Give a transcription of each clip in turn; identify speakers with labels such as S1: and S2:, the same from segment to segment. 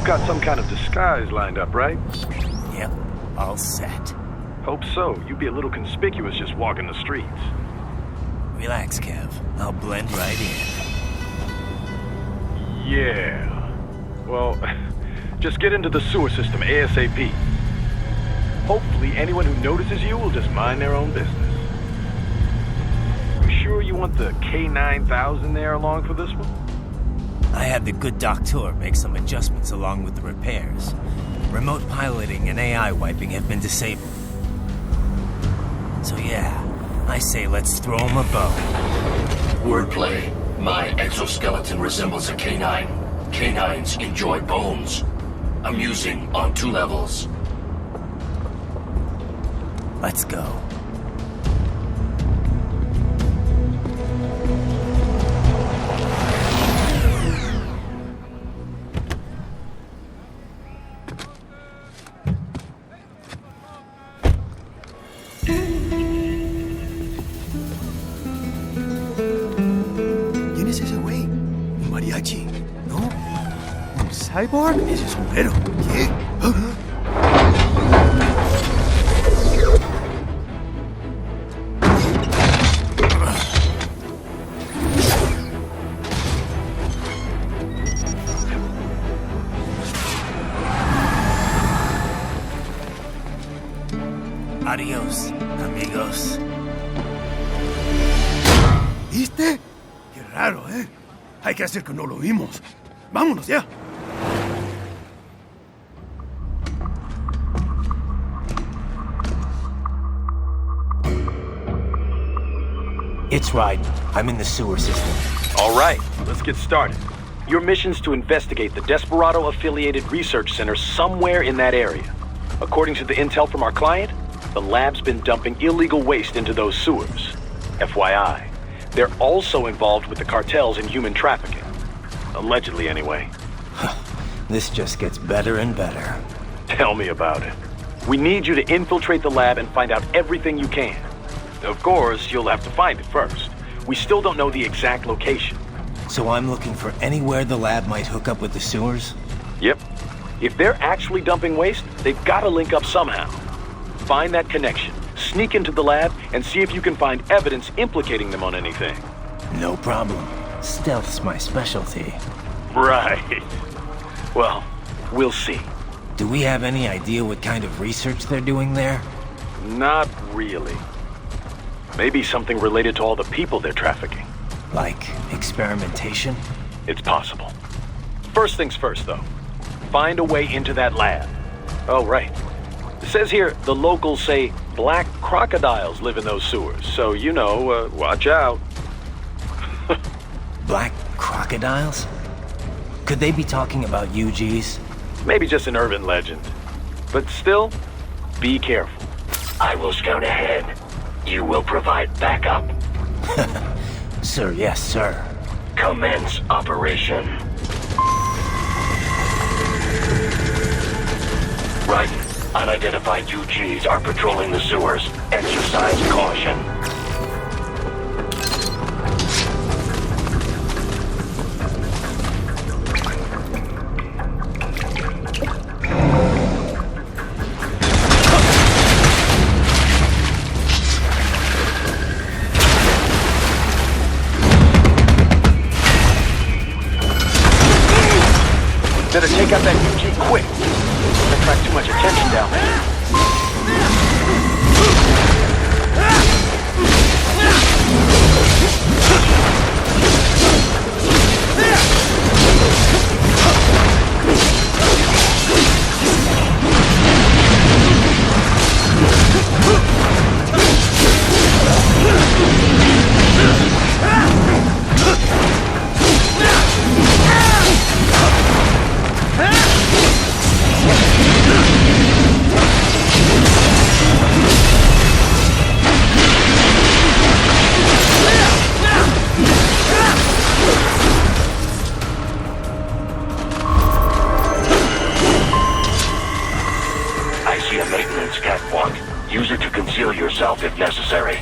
S1: got some kind of disguise lined up, right?
S2: Yep, all set.
S1: Hope so. You'd be a little conspicuous just walking the streets.
S2: Relax, Kev. I'll blend right in.
S1: Yeah. Well, just get into the sewer system ASAP. Hopefully anyone who notices you will just mind their own business. You sure you want the K9000 there along for this one?
S2: I had the good doctor make some adjustments along with the repairs. Remote piloting and AI wiping have been disabled. So yeah, I say let's throw him a bone.
S3: Wordplay. My exoskeleton resembles a canine. Canines enjoy bones. Amusing on 2 levels.
S2: Let's go.
S4: ¿Quién es ese güey? ¿Un mariachi? ¿No? ¿Un cyborg? Ese sombrero. ¿Qué?
S2: Adiós, amigos.
S4: ¿Viste? Qué raro, ¿eh? Hay que hacer que no lo vimos. ¡Vámonos ya!
S2: It's right. I'm in the sewer system.
S1: All right, let's get started. Your mission's to investigate the Desperado-affiliated research center somewhere in that area. According to the intel from our client, the lab's been dumping illegal waste into those sewers. FYI, they're also involved with the cartels in human trafficking. Allegedly, anyway.
S2: This just gets better and better.
S1: Tell me about it. We need you to infiltrate the lab and find out everything you can. Of course, you'll have to find it first. We still don't know the exact location.
S2: So I'm looking for anywhere the lab might hook up with the sewers?
S1: Yep. If they're actually dumping waste, they've got to link up somehow. Find that connection, sneak into the lab, and see if you can find evidence implicating them on anything.
S2: No problem. Stealth's my specialty.
S1: Right. Well, we'll see.
S2: Do we have any idea what kind of research they're doing there?
S1: Not really. Maybe something related to all the people they're trafficking.
S2: Like experimentation?
S1: It's possible. First things first, though. Find a way into that lab. Oh, right. It says here the locals say black crocodiles live in those sewers, so you know, watch out.
S2: Black crocodiles? Could they be talking about UGs?
S1: Maybe just an urban legend. But still, be careful.
S3: I will scout ahead. You will provide backup.
S2: Sir, yes, sir.
S3: Commence operation. Right. Unidentified UGs are patrolling the sewers. Exercise caution.
S1: Better take out that UG quick. Don't attract too much attention down there.
S3: Use it to conceal yourself if necessary.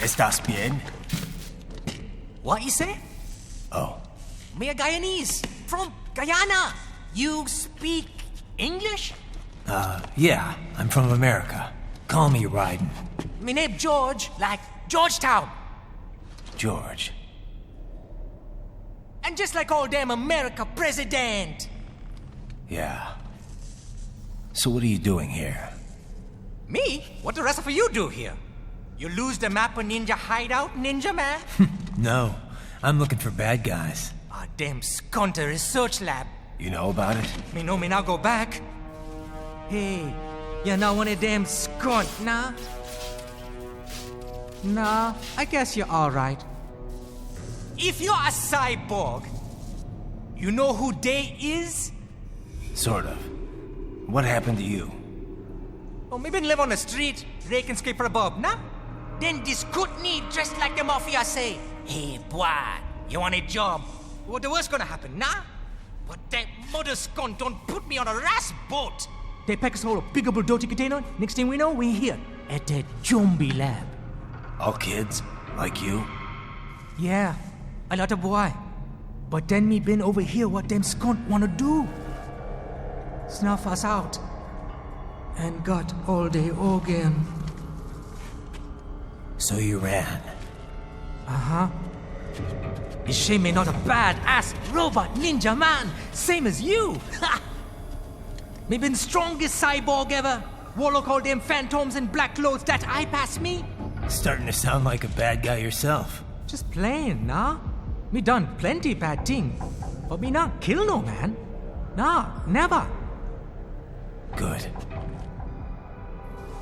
S2: ¿Estás bien?
S5: What you say?
S2: Oh.
S5: Me a Guyanese from Guyana. You speak English?
S2: Yeah, I'm from America. Call me Ryden.
S5: Me name George, like Georgetown.
S2: George.
S5: And just like all damn America president.
S2: Yeah. So what are you doing here?
S5: Me? What the rest of you do here? You lose the map of Ninja Hideout, Ninja Man?
S2: No, I'm looking for bad guys.
S5: Ah, damn Skunter research lab.
S2: You know about it?
S5: Me know me now go back. Hey, you're not one of them skunt, nah? Nah, I guess you're alright. If you're a cyborg, you know who they is?
S2: Sort of. What happened to you?
S5: Oh, me been live on the street, raking scrape for a bob, nah? Then this kootenai dressed like the mafia say, hey, boy, you want a job? What the worst gonna happen, nah? But that mother skunt don't put me on a ras boat. They pack us all a big old dirty container. Next thing we know, we're here at that zombie lab.
S2: All kids? Like you?
S5: Yeah, a lot of boy. But then me been over here what them skunt wanna do. Snuff us out. And got all the organ.
S2: So you ran?
S5: Uh-huh. Is shame me not a bad-ass robot ninja man, same as you. Ha! Me been strongest cyborg ever. Warlock all them phantoms in black clothes that eye pass me.
S2: Starting to sound like a bad guy yourself.
S5: Just playing, nah? Me done plenty bad thing. But me not kill no man. Nah, never.
S2: Good.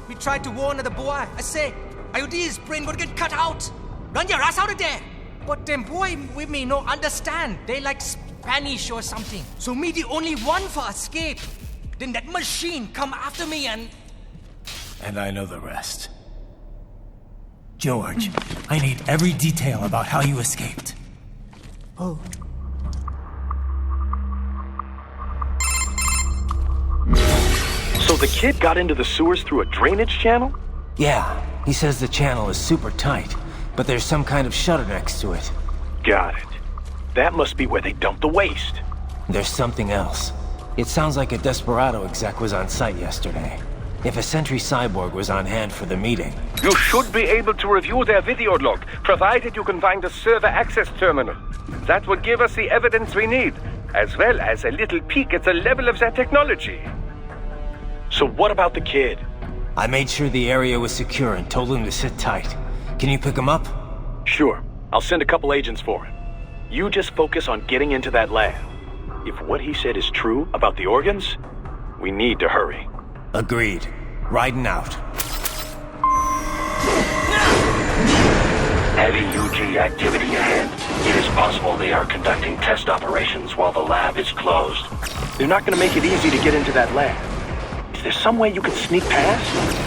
S5: We tried to warn the boy. I say, IOD's brain gonna get cut out. Run your ass out of there. But them boy with me no understand. They like Spanish or something. So me the only one for escape. Then that machine come after me and...
S2: And I know the rest. George, I need every detail about how you escaped.
S5: Oh.
S1: So the kid got into the sewers through a drainage channel?
S2: Yeah, he says the channel is super tight, but there's some kind of shutter next to it.
S1: Got it. That must be where they dumped the waste.
S2: There's something else. It sounds like a Desperado exec was on site yesterday. If a Sentry cyborg was on hand for the meeting.
S6: You should be able to review their video log, provided you can find a server access terminal. That would give us the evidence we need, as well as a little peek at the level of their technology.
S1: So what about the kid?
S2: I made sure the area was secure and told him to sit tight. Can you pick him up?
S1: Sure. I'll send a couple agents for him. You just focus on getting into that lab. If what he said is true about the organs, we need to hurry.
S2: Agreed. Riding out.
S3: Heavy UG activity ahead. It is possible they are conducting test operations while the lab is closed.
S1: They're not going to make it easy to get into that lab. Is there some way you can sneak past?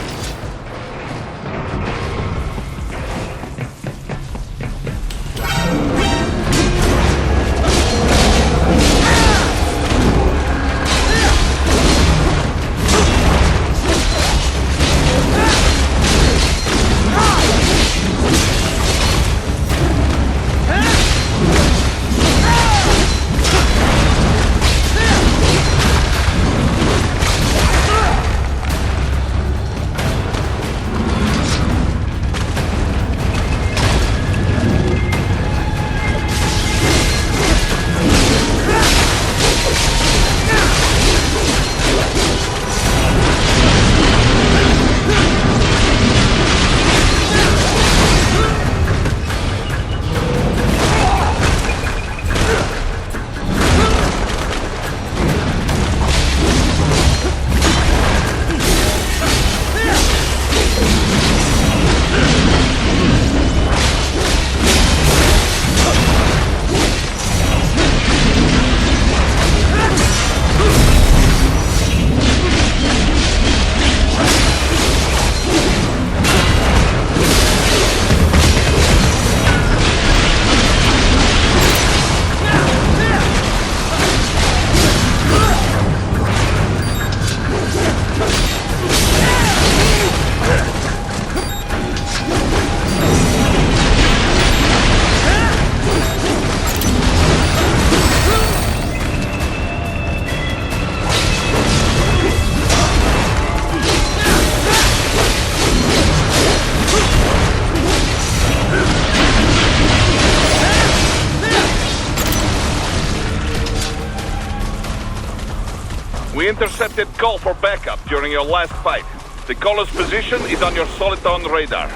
S7: intercepted call for backup during your last fight. The caller's position is on your soliton radar.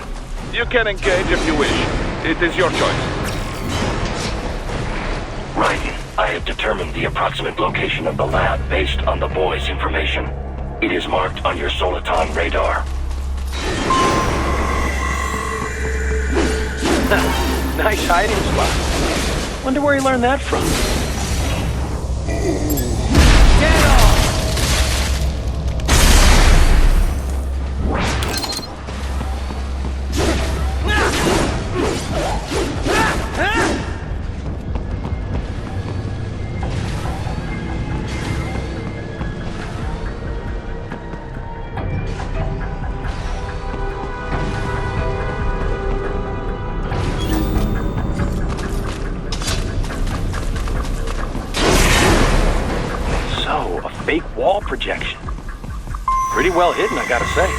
S7: You can engage if you wish. It is your choice.
S3: Raiden, I have determined the approximate location of the lab based on the boy's information. It is marked on your soliton radar.
S1: Nice hiding spot. Wonder where he learned that from.
S5: Get off!
S1: Fake wall projection. Pretty well hidden, I gotta say.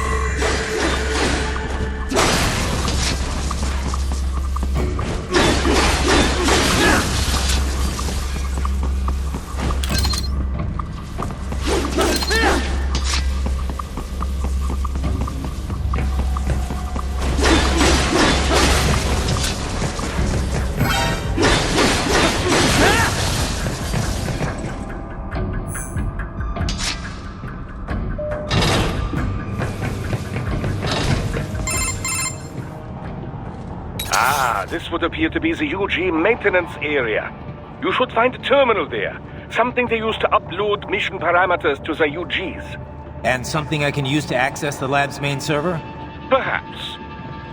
S6: This would appear to be the UG maintenance area. You should find a terminal there. Something they use to upload mission parameters to the UGs.
S2: And something I can use to access the lab's main server?
S6: Perhaps.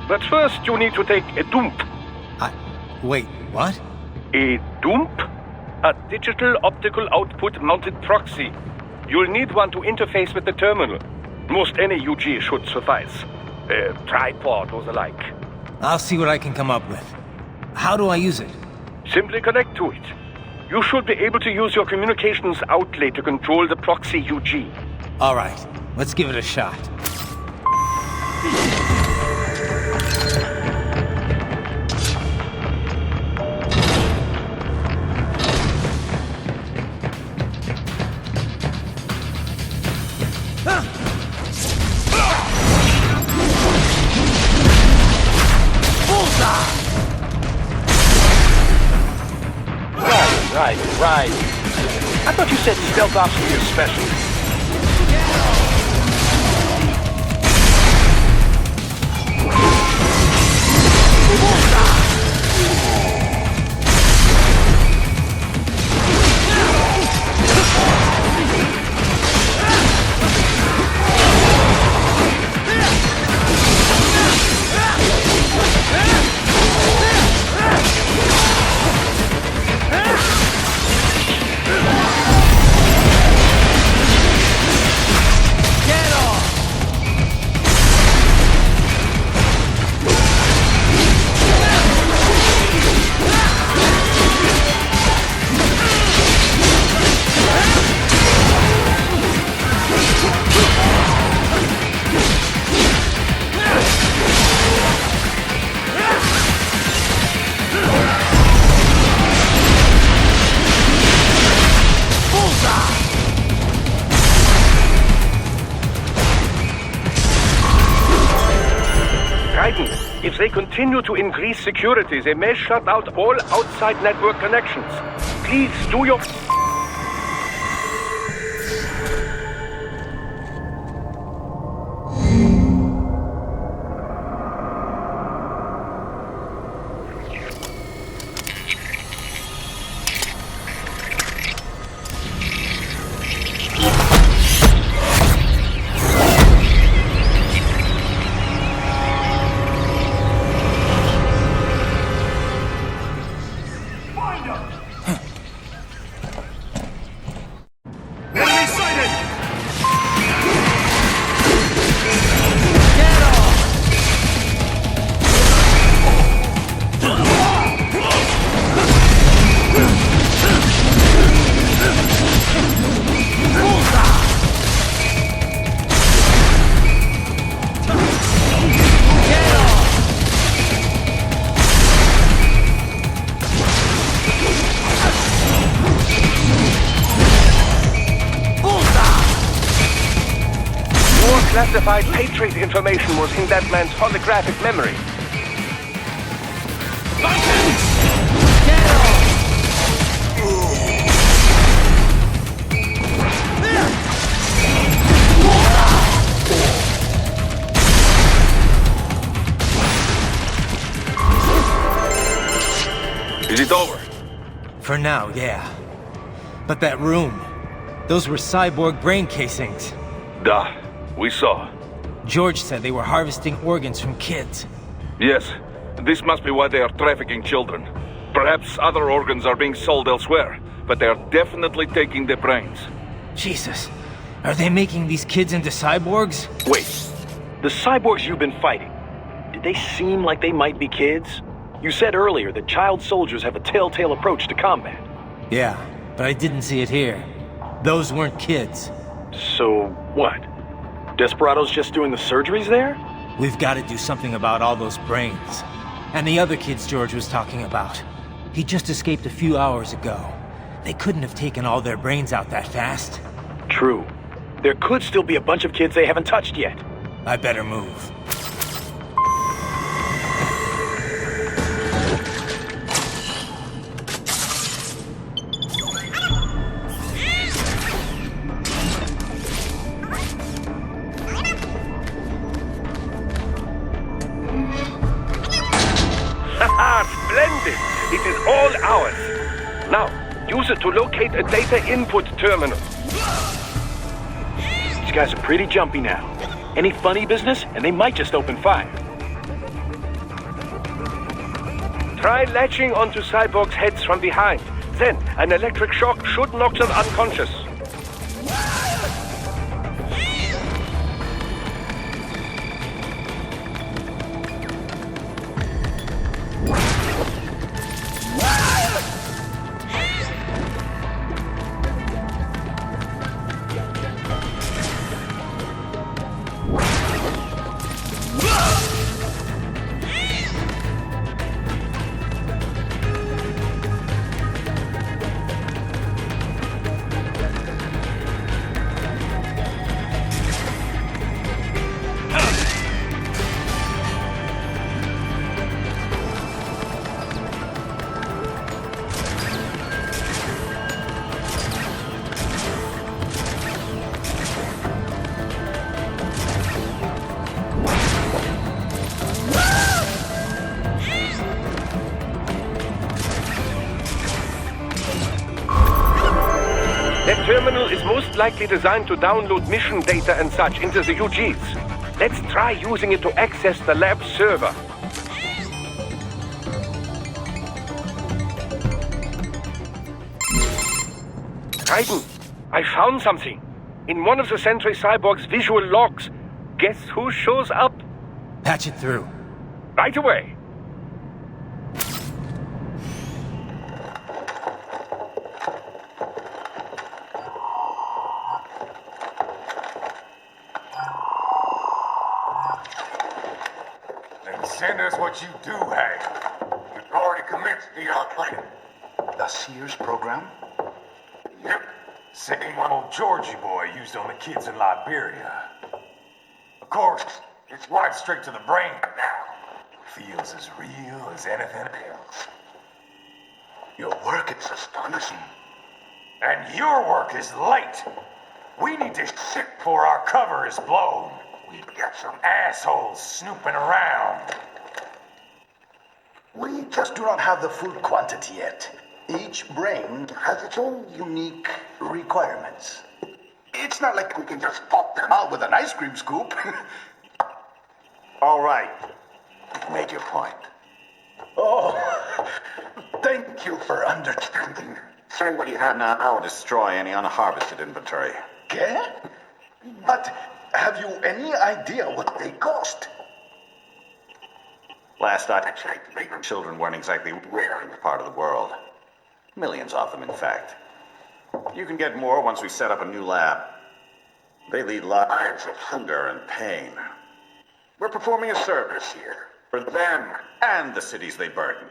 S6: But first you need to take a dump.
S2: Wait, what?
S6: A dump? A digital optical output mounted proxy. You'll need one to interface with the terminal. Most any UG should suffice. A tripod or the like.
S2: I'll see what I can come up with. How do I use it?
S6: Simply connect to it. You should be able to use your communications outlay to control the proxy UG.
S2: All right, let's give it a shot.
S1: Right. I thought you said stealth ops were your specialty.
S6: If they continue to increase security, they may shut out all outside network connections. Please do your... classified Patriot information was in that man's holographic memory. Is it over?
S2: For now, yeah. But that room, those were cyborg brain casings.
S6: Duh, we saw.
S2: George said they were harvesting organs from kids.
S6: Yes, this must be why they are trafficking children. Perhaps other organs are being sold elsewhere, but they are definitely taking the brains.
S2: Jesus, are they making these kids into cyborgs?
S1: Wait, the cyborgs you've been fighting, did they seem like they might be kids? You said earlier that child soldiers have a telltale approach to combat.
S2: Yeah, but I didn't see it here. Those weren't kids.
S1: So, what? Desperado's just doing the surgeries there?
S2: We've got to do something about all those brains. And the other kids George was talking about. He just escaped a few hours ago. They couldn't have taken all their brains out that fast.
S1: True. There could still be a bunch of kids they haven't touched yet.
S2: I better move.
S6: Splendid! It is all ours. Now, use it to locate a data input terminal.
S1: These guys are pretty jumpy now. Any funny business, and they might just open fire.
S6: Try latching onto cyborgs' heads from behind. Then, an electric shock should knock them unconscious. That terminal is most likely designed to download mission data and such into the UGs. Let's try using it to access the lab server. Raiden, I found something. In one of the Sentry Cyborg's visual logs. Guess who shows up?
S2: Patch it through.
S6: Right away.
S8: Send us what you do have. We've already commenced the outline.
S4: The Sears program?
S8: Yep. Same one old Georgie boy used on the kids in Liberia. Of course, it's right straight to the brain now. Feels as real as anything else.
S4: Your work is astonishing.
S8: And your work is late. We need to ship before our cover is blown. We've got some assholes snooping around.
S4: We just do not have the full quantity yet. Each brain has its own unique requirements. It's not like we can just pop them out with an ice cream scoop.
S8: All right. Make your point.
S4: Oh, thank you for understanding.
S8: Send what you have now. I'll destroy any unharvested inventory.
S4: Okay? But have you any idea what they cost?
S8: Last I checked, children weren't exactly rare in this part of the world. Millions of them, in fact. You can get more once we set up a new lab. They lead lives of hunger and pain. We're performing a service here. For them and the cities they burden.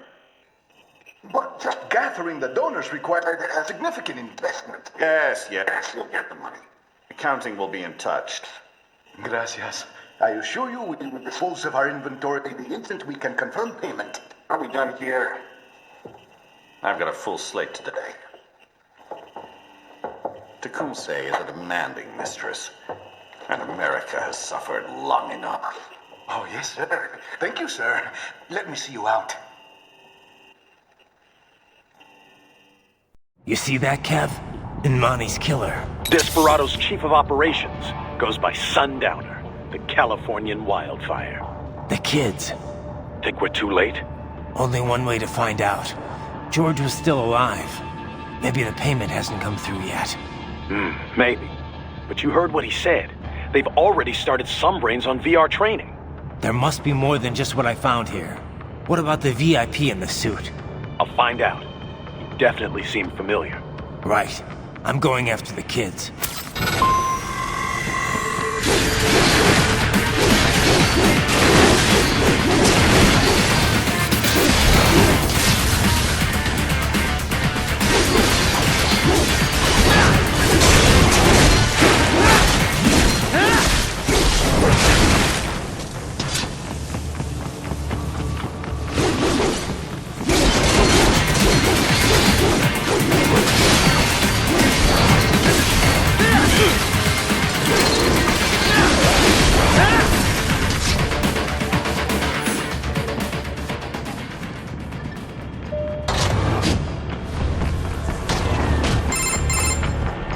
S4: But just gathering the donors required a significant investment.
S8: Yes, you'll get the money. Accounting will be in touch.
S4: Gracias. I assure you we will dispose of our inventory the instant we can confirm payment. Are we done here?
S8: I've got a full slate today. Tecumseh is a demanding mistress, and America has suffered long enough.
S4: Oh, yes, sir. Thank you, sir. Let me see you out.
S2: You see that, Kev? Imani's killer.
S1: Desperado's chief of operations goes by Sundowner, the Californian wildfire.
S2: The kids.
S1: Think we're too late?
S2: Only one way to find out. George was still alive. Maybe the payment hasn't come through yet.
S1: Maybe. But you heard what he said. They've already started some brains on VR training.
S2: There must be more than just what I found here. What about the VIP in the suit?
S1: I'll find out. He definitely seemed familiar.
S2: Right. I'm going after the kids.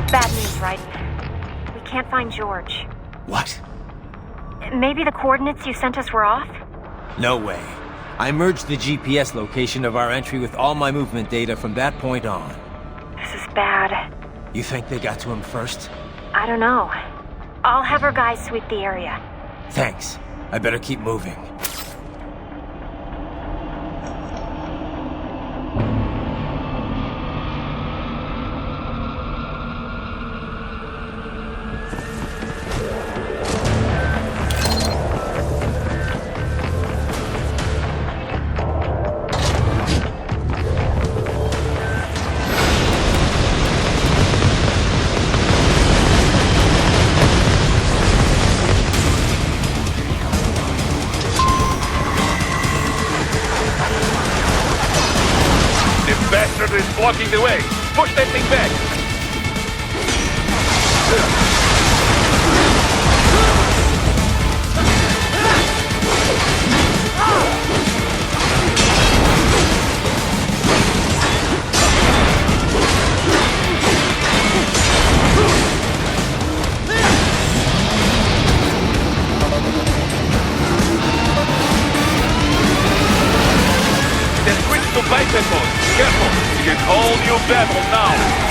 S9: Bad news, right? We can't find George.
S2: What?
S9: Maybe the coordinates you sent us were off?
S2: No way. I merged the GPS location of our entry with all my movement data from that point on.
S9: This is bad.
S2: You think they got to him first?
S9: I don't know. I'll have our guys sweep the area.
S2: Thanks. I better keep moving.
S6: Blocking the way. Push that thing back. Then switch to biped mode. Careful. It's all new battle now.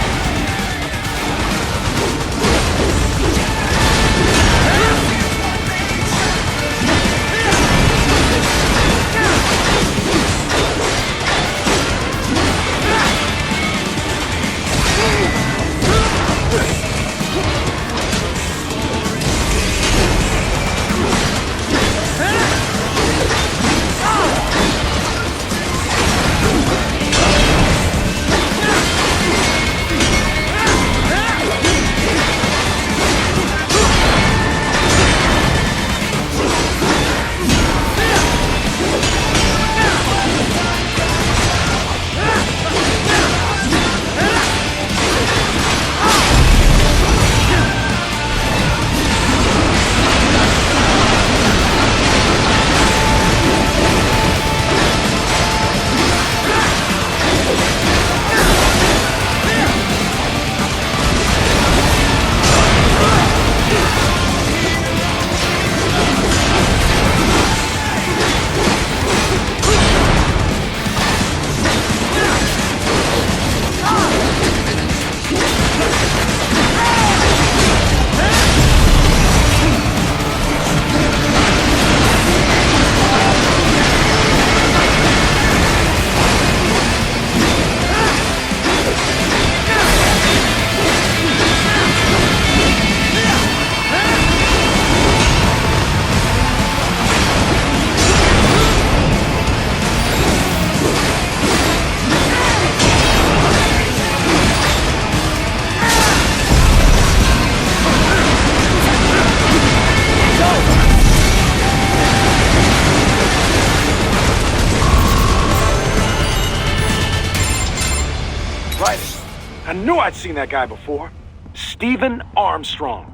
S1: knew I'd seen that guy before. Stephen Armstrong.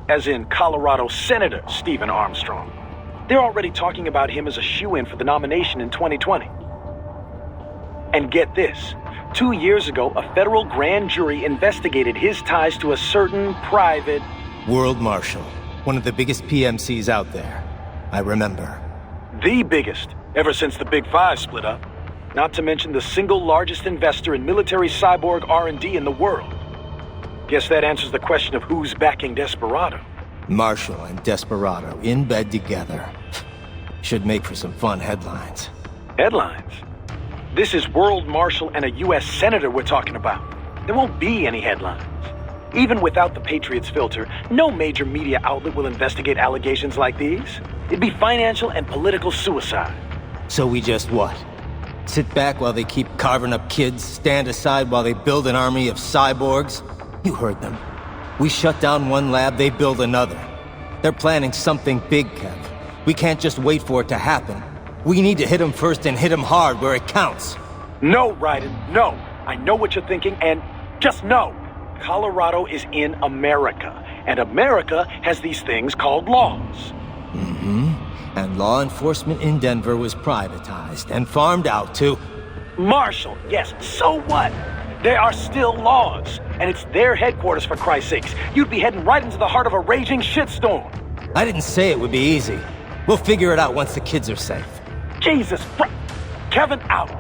S1: As in Colorado Senator Stephen Armstrong. They're already talking about him as a shoo-in for the nomination in 2020. And get this. 2 years ago, a federal grand jury investigated his ties to a certain private...
S2: World Marshal. One of the biggest PMCs out there. I remember.
S1: The biggest, ever since the Big Five split up. Not to mention the single largest investor in military cyborg R&D in the world. Guess that answers the question of who's backing Desperado.
S2: Marshall and Desperado in bed together. Should make for some fun headlines.
S1: Headlines? This is World Marshal and a U.S. Senator we're talking about. There won't be any headlines. Even without the Patriots filter, no major media outlet will investigate allegations like these. It'd be financial and political suicide.
S2: So we just what? Sit back while they keep carving up kids, stand aside while they build an army of cyborgs? You heard them. We shut down one lab, they build another. They're planning something big, Kev. We can't just wait for it to happen. We need to hit them first and hit them hard where it counts.
S1: No, Raiden, no. I know what you're thinking, and just know. Colorado is in America, and America has these things called laws.
S2: Mm-hmm. And law enforcement in Denver was privatized and farmed out to...
S1: Marshall, yes, so what? There are still laws, and it's their headquarters, for Christ's sakes. You'd be heading right into the heart of a raging shitstorm.
S2: I didn't say it would be easy. We'll figure it out once the kids are safe.
S1: Jesus, Kevin out.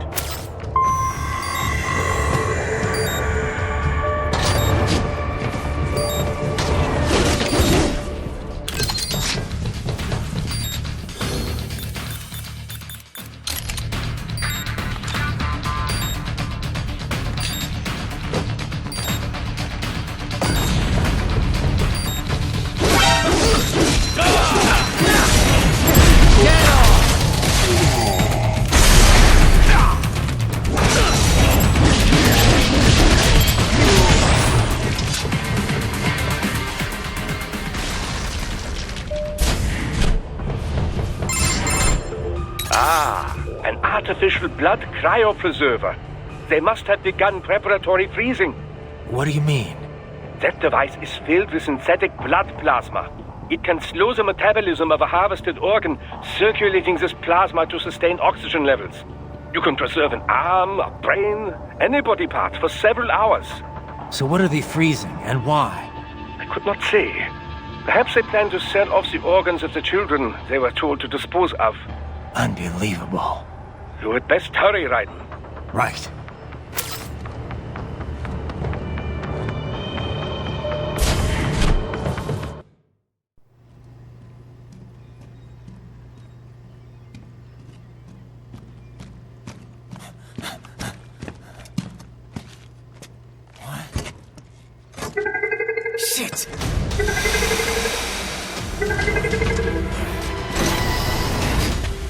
S6: An artificial blood cryopreserver. They must have begun preparatory freezing.
S2: What do you mean?
S6: That device is filled with synthetic blood plasma. It can slow the metabolism of a harvested organ, circulating this plasma to sustain oxygen levels. You can preserve an arm, a brain, any body part for several hours.
S2: So what are they freezing, and why?
S6: I could not say. Perhaps they plan to sell off the organs of the children they were told to dispose of.
S2: Unbelievable.
S6: You had best hurry, Raiden.
S2: Right.
S5: Shit!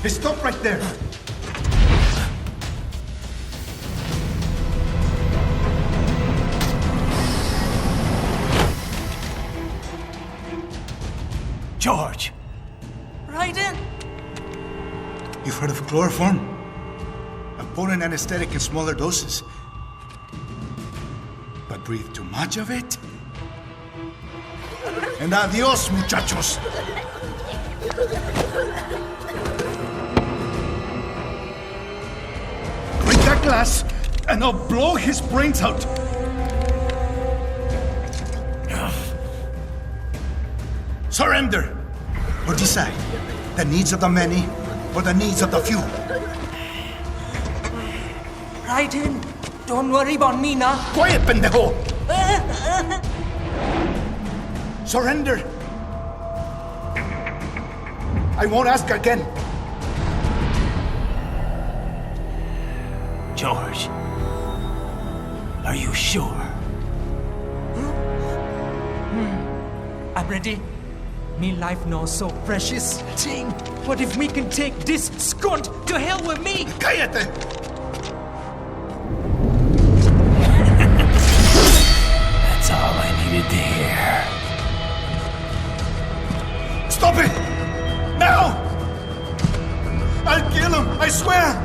S4: Hey, stop right there!
S5: George! Raiden!
S4: You've heard of chloroform? A potent anesthetic in smaller doses. But breathe too much of it? And adios, muchachos! Break that glass, and I'll blow his brains out! Surrender! Or decide, the needs of the many, or the needs of the few.
S5: Raiden, don't worry about me now.
S4: Quiet, pendejo! Surrender! I won't ask again.
S5: George, are you sure? I'm ready. Me life now so precious. Ting, what if we can take this skunt to hell with me?
S4: Cállate!
S5: That's all I needed to hear.
S4: Stop it! Now! I'll kill him, I swear!